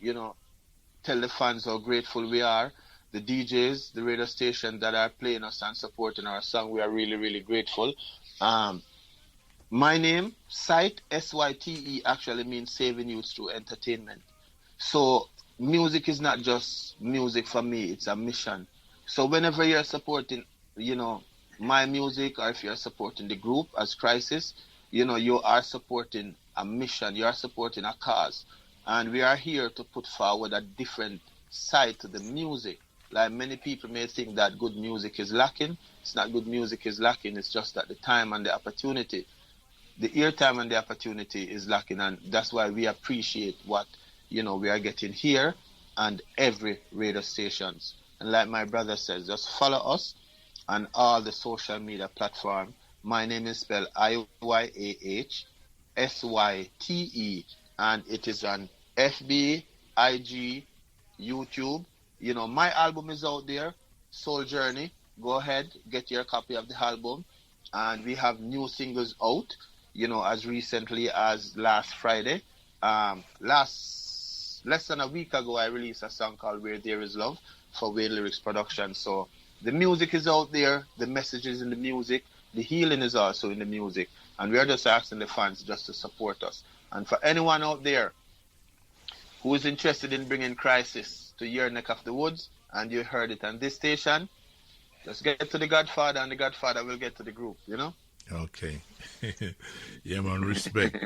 tell the fans how grateful we are. The DJs, the radio station that are playing us and supporting our song, we are really, really grateful. My name, Syte, SYTE, actually means saving youth through entertainment. So music is not just music for me, it's a mission. So whenever you're supporting, my music, or if you're supporting the group as Krisis, you are supporting a mission, you are supporting a cause. And we are here to put forward a different side to the music. Like many people may think that good music is lacking. It's not good music is lacking, it's just that the time and the opportunity, the airtime and the opportunity is lacking. And that's why we appreciate what, we are getting here and every radio stations. And like my brother says, just follow us on all the social media platforms. My name is spelled IYAHSYTE, and it is on FB, IG, YouTube. My album is out there, Soul Journey. Go ahead, get your copy of the album. And we have new singles out, as recently as last Friday. Less than a week ago, I released a song called Where There Is Love for Wade Lyrics Production. So the music is out there, the message is in the music, the healing is also in the music. And we are just asking the fans just to support us. And for anyone out there who is interested in bringing Krisis to your neck of the woods, and you heard it on this station, just get to the Godfather, and the Godfather will get to the group, Okay. Yeah, man, respect.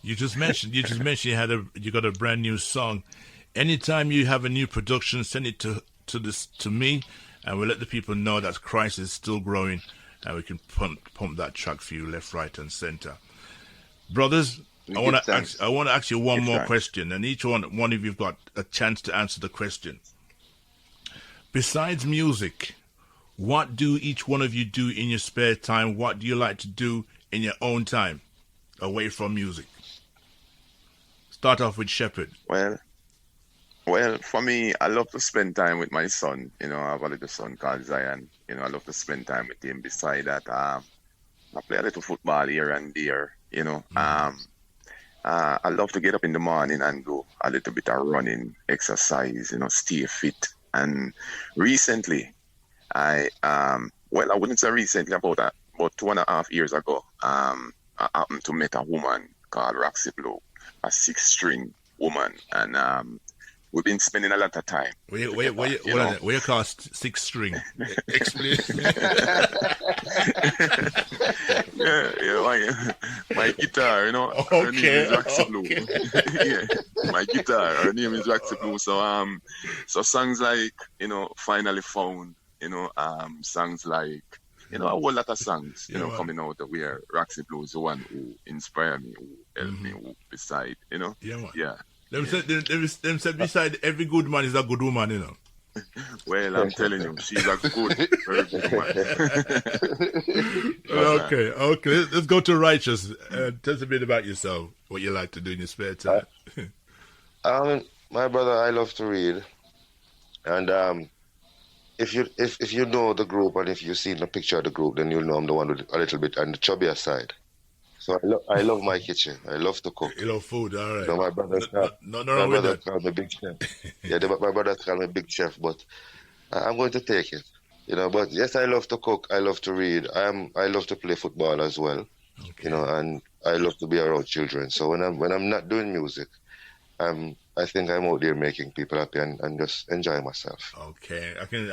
You just mentioned you got a brand new song. Anytime you have a new production, send it to me, and we'll let the people know that Krisis is still growing, and we can pump that track for you left, right, and center. Brothers, I want to ask you one more question, and each one of you've got a chance to answer the question. Besides music, what do each one of you do in your spare time? What do you like to do in your own time, away from music? Start off with Shepherd. Well, for me, I love to spend time with my son. I have a little son called Zion. I love to spend time with him. Beside that, I play a little football here and there. I love to get up in the morning and do a little bit of running, exercise, stay fit. And recently, I wouldn't say recently, about 2.5 years ago, I happened to meet a woman called Roxy Blue, a 6-string woman, and we've been spending a lot of time. Where you call 6-string? Explain. My guitar, her name is Roxy Blue. Yeah, my guitar, her name is Roxy Blue. So songs like, Finally Found, songs like, a whole lot of songs, coming out of where Roxy Blue is the one who inspired me, who helped me, who beside, Yeah. Them said beside every good man is a good woman, Well, I'm telling you, she's a very good woman. Okay. Let's go to Righteous. Tell us a bit about yourself, what you like to do in your spare time. My brother, I love to read. And if you know the group, and if you've seen the picture of the group, then you'll know I'm the one with a little bit on the chubbier side. So I love my kitchen. I love to cook. You love food, all right. So my brother's called me big chef. My brother's called me big chef, but I'm going to take it. But yes, I love to cook. I love to read. I love to play football as well. Okay. And I love to be around children. So when I'm not doing music, I think I'm out there making people happy and just enjoying myself. Okay, I can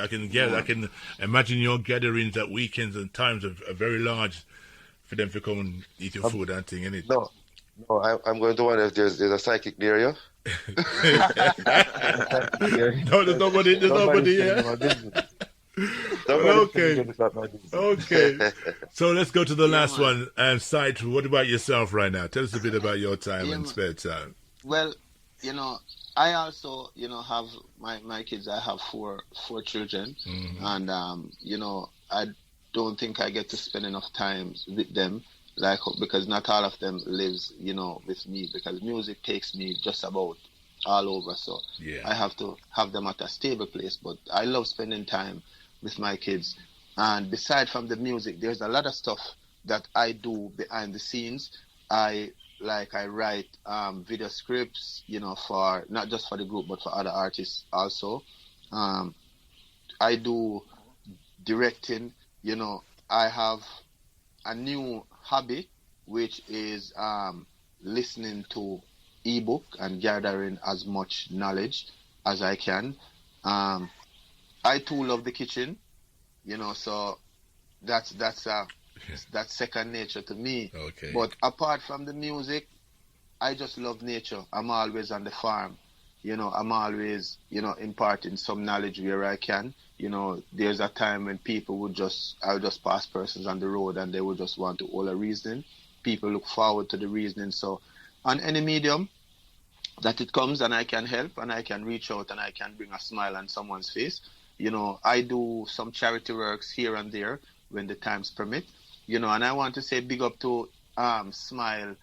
imagine your gatherings at weekends and times are very large for them to come and eat your food and thing, innit? No, I'm going to wonder if there's a psychic near you. No, there's nobody. There's nobody here. Okay. Okay. So let's go to the last one. Sight, what about yourself right now? Tell us a bit about your time and spare time. Well, I also, have my kids. I have four children, and I don't think I get to spend enough time with them, because not all of them lives, with me, because music takes me just about all over. So I have to have them at a stable place. But I love spending time with my kids, and beside from the music, there's a lot of stuff that I do behind the scenes. I write video scripts, for not just for the group but for other artists also. I do directing. I have a new hobby, which is listening to ebook and gathering as much knowledge as I can. I too love the kitchen, so that's second nature to me. Okay. But apart from the music, I just love nature. I'm always on the farm. I'm always, imparting some knowledge where I can. There's a time when I would just pass persons on the road and they would just want to hold a reasoning. People look forward to the reasoning. So on any medium that it comes and I can help and I can reach out and I can bring a smile on someone's face. I do some charity works here and there when the times permit. And I want to say big up to Smile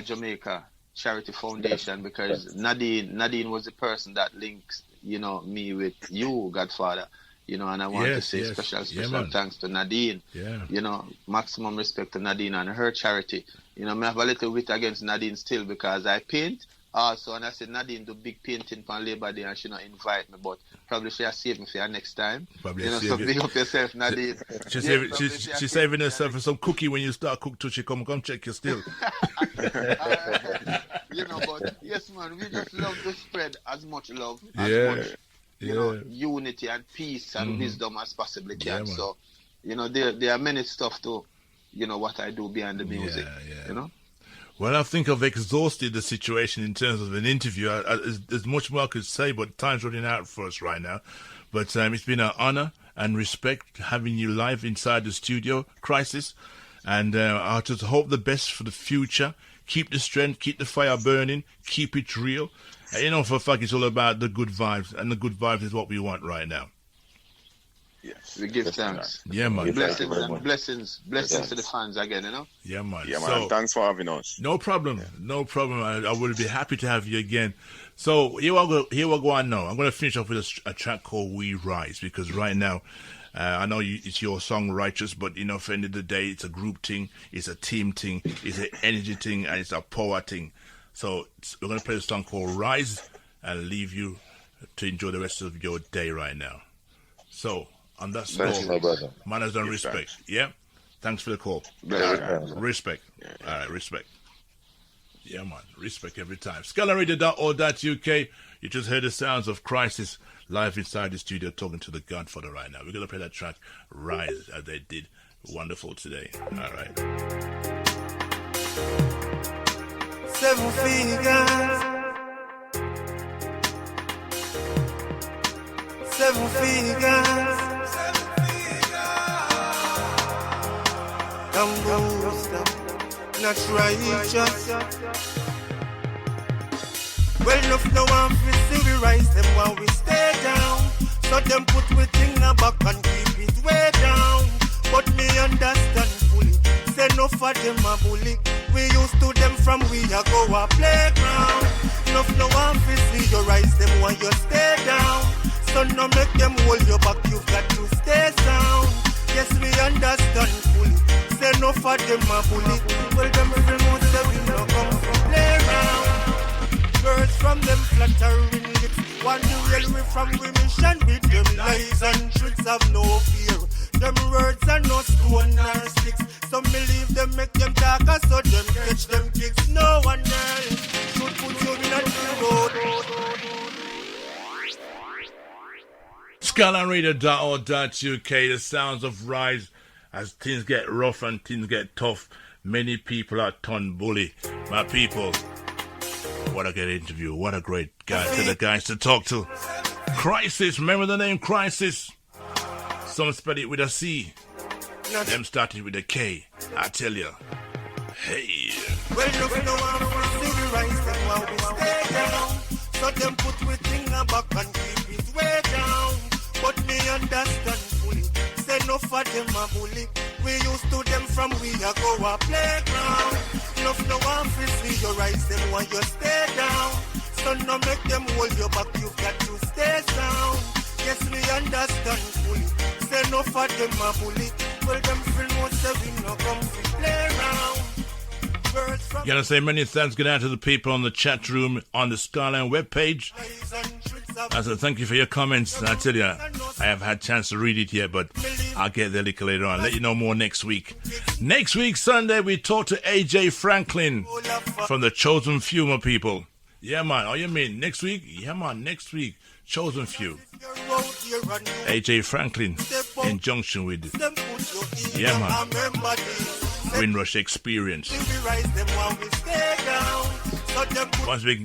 Jamaica Charity Foundation, because Nadine was the person that links, me with you, Godfather. And I want to say special thanks to Nadine. Yeah. Maximum respect to Nadine and her charity. I have a little bit against Nadine still because I paint. Also, and I said Nadine do big painting on Labor Day and she not invite me, but probably she'll save me for her next time. Probably so big up yourself, Nadine. She's saving herself for some cookie when you start cook too. She come check you still. But yes, man, we just love to spread as much love, as much, unity and peace and wisdom as possibly can. Yeah, so, there are many stuff to, what I do behind the music. Well, I think I've exhausted the situation in terms of an interview. There's much more I could say, but time's running out for us right now. But it's been an honor and respect having you live inside the studio, Krisis. And I just hope the best for the future. Keep the strength, keep the fire burning, keep it real. For a fact, it's all about the good vibes, and the good vibes is what we want right now. Yes, we give thanks. Yeah, man. Blessings to the fans again, Yeah, man. Yeah, man. So, thanks for having us. No problem. No problem. I will be happy to have you again. So here we'll go on now. I'm going to finish off with a track called We Rise, because right now, I know it's your song Righteous, but for the end of the day, it's a group thing, it's a team thing, it's an energy thing, and it's a power thing. So we're going to play a song called Rise and leave you to enjoy the rest of your day right now. So, on that score, manners and respect. Thanks. Yeah? Thanks for the call. Respect. All right, respect. Yeah, man. Respect every time. Scalarradio.org.uk. You just heard the sounds of Krisis live inside the studio talking to the Godfather right now. We're going to play that track, Rise, as they did. Wonderful today. All right. 7 figures. 7 figures. Not righteous. Well, enough no one fi see we rise them while we stay down. So them put we thing a back and keep it way down. But me understand fully. Say no for them a bully. We used to them from we a go a playground. Enough no one fi see you rise them while you stay down. So no make them hold you back. You've got to stay sound. Yes, we understand fully. Say no for them a bully. Well, them remote say we no come from playground. Words from them flattering lips. One the real way from we mission with them lies and tricks have no fear. Them words are no stone or sticks. Some believe them make them talk so them catch them kicks. No one else should put you in a road. Scalarradio.org.uk. The sounds of Rise as things get rough and things get tough. Many people are turned bully. My people, what a great interview. What a great guy to the guys to talk to. Krisis, remember the name Krisis? Some spell it with a C. Them started with a K. I tell you. Hey. Well, you know I'm see the rise them while we stay down. So them put we thing back and keep it way down. But me understand fully. Say no for them a bully. We used to them from we a go a playground. Enough no one feel see your rise them while you stay down. So no make them hold you back, you got to stay down. Yes, me understand fully. Say no for them a bully. Well, them feel no say we no come to play around. Gotta say many thanks good out to the people on the chat room on the Starline webpage. I said thank you for your comments. I tell you, I have had a chance to read it yet, but I'll get there a little later on. Let you know more next week. Next week, Sunday, we talk to AJ Franklin from the Chosen Few, my people. Yeah, man. Oh, you mean next week? Yeah, man. Next week. Chosen Few. AJ Franklin in junction with, yeah, man, Windrush Experience.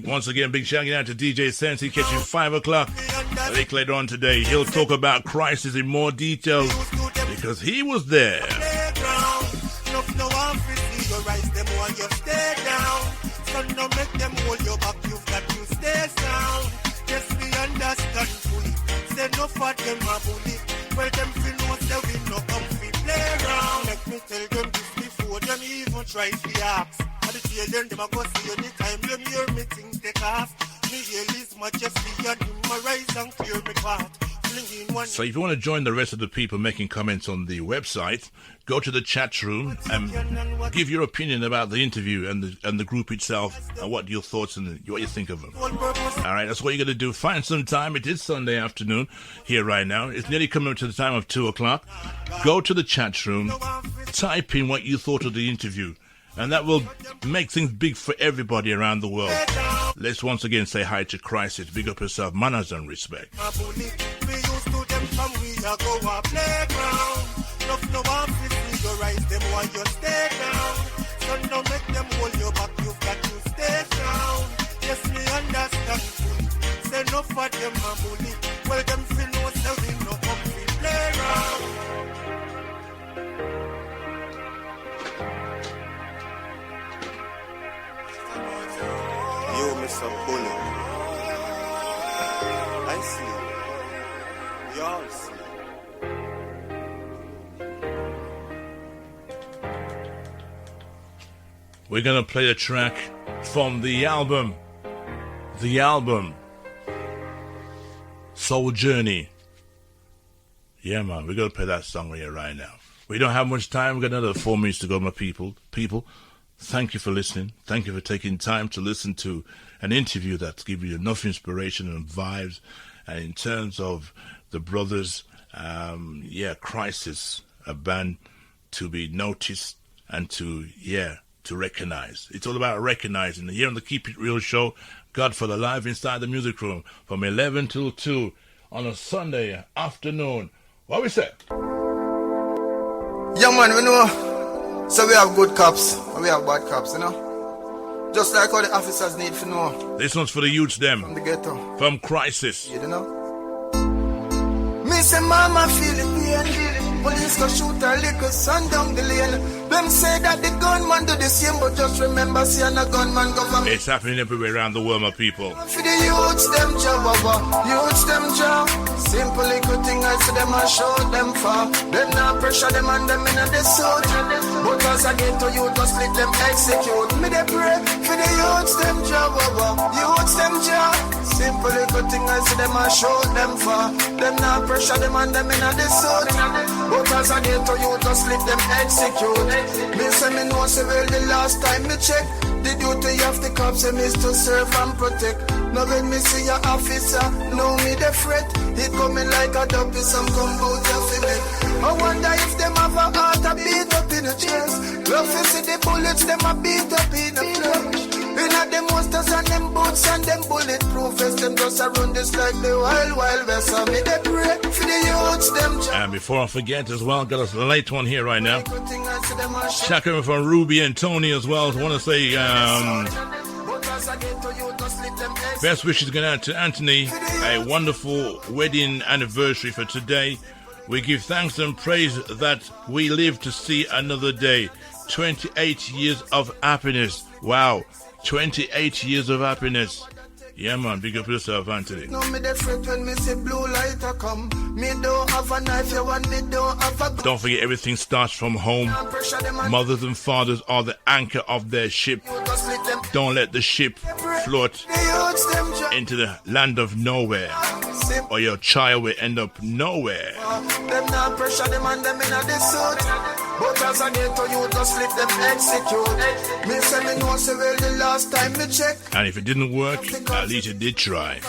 Once again, big shout out to DJ Sensi catching 5 o'clock. A little later on today, he'll talk about Krisis in more detail because he was there. So no make them hold you back, you've got to stay sound. Yes, we understand fully. Say no for them a bully. Well, them feel no say we no come fi play around. Let me tell them this before them even try to ask. And the children them a go see anytime them hear me things take off. Me hail His Majesty and him a rise and clear me path. So if you want to join the rest of the people making comments on the website, go to the chat room and give your opinion about the interview and the group itself and what your thoughts and what you think of them. All right, that's what you're going to do. Find some time. It is Sunday afternoon here right now. It's nearly coming up to the time of 2 o'clock. Go to the chat room, type in what you thought of the interview, and that will make things big for everybody around the world. Let's once again say hi to Krisis. Big up yourself, manners and respect. We used to them from we a go a playground. No one feel you rise them while you stay down. So no make them hold you back, you've got to stay down. Yes, me understand fully. Say no for them a bully. Well, them feel no say we no come to play around. You, Mr. Bully. I see. We all see. We're going to play a track from the album Soul Journey. Yeah, man, we're going to play that song here right now. We don't have much time. We've got another 4 minutes to go, my people. Thank you for listening. Thank you for taking time to listen to an interview that's given you enough inspiration and vibes. And in terms of the brothers, Krisis, a band to be noticed and to recognize. It's all about recognizing. Here on the Keep It Real show, Godfather live inside the music room from 11 till 2 on a Sunday afternoon. What we say? Yeah, man, we know. So we have good cops and we have bad cops, you know. Just like how the officers need to know. This one's for the youths, them. From the ghetto. From Krisis. You know. Me say mama feel the pain. Police go shoot her little son down the lane. Them say that the gunman do the same, but just remember, see a gunman government. It's happening everywhere around the world, my people. For the youths, them job, youths, them job. Simple little thing I see them and show them for. Them not pressure them and them in the suit. But as I get to youth, just let them execute. Me they pray for the youths, them job, youths, them job. Simple little thing I see them and show them for. Them not pressure them and them in the suit. But as I get to youth, just let them execute. Me say me know say well the last time me check. The duty of the cops is to serve and protect. Now when me see a officer, know me the threat. It coming like a dopey, some come out your feeling. I wonder if them have a heart a beat up in the chest. Love to see the bullets, them a beat up in the flesh. In at them monsters and them boots and them bulletproof vests, them just around this like the wild, wild west. So me they pray for the youths, them And before I forget as well, got a late one here right now. Check in from Ruby and Tony as well. I want to say best wishes going out to Anthony. A wonderful wedding anniversary for today. We give thanks and praise that we live to see another day. 28 years of happiness. Wow, 28 years of happiness. Yeah, man, big up yourself, Anthony. No, me the fret when me see blue light a come. Me don't have a knife, you want me don't have a gun. Don't forget, everything starts from home. Mothers and fathers are the anchor of their ship. Don't let the ship float into the land of nowhere, or your child will end up nowhere. Them not pressure them and them in a the suit. But as I get to you, just let them execute. Me say me know say well the last time me check. And if it didn't work, at least you did try.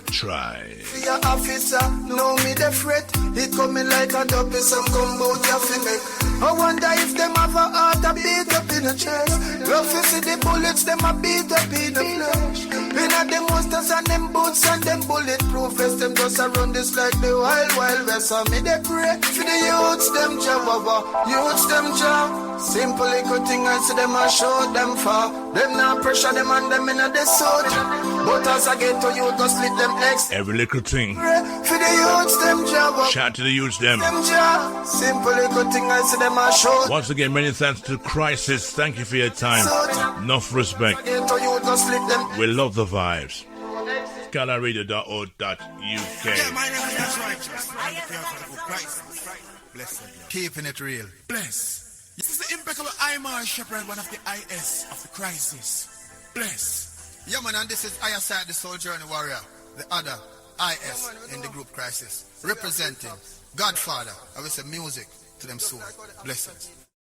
Try. Your officer, know me the fret. It coming like a dopey, some gumbo ya fi make. I wonder if them have a heart a beat up in the chest. Rough you see the bullets, them a beat up in the flesh. In at them monsters and them boots and them bulletproof vests, them just around this like the wild, wild west. So me they pray for the youths, them job over. Youths, them job. Simple little thing I see them a show them for. Them not pressure them and them in a the suit. But as I get to you, just let them ex. Every little thing. For the youths, them job. Shout to the youths, them. Simple little thing I see them a show. Once again, many thanks to Krisis. Thank you for your time. Enough respect. We love the vibes. SkylineRadio.org.uk. Keeping it real. Bless. This is the impeccable Imar Shepherd, one of the IS of the Krisis. Bless. Yeah, man, and this is Ayaside, the Soul Journey Warrior, the other IS in the group Krisis, representing Godfather. I will say music to them soul. Blessings.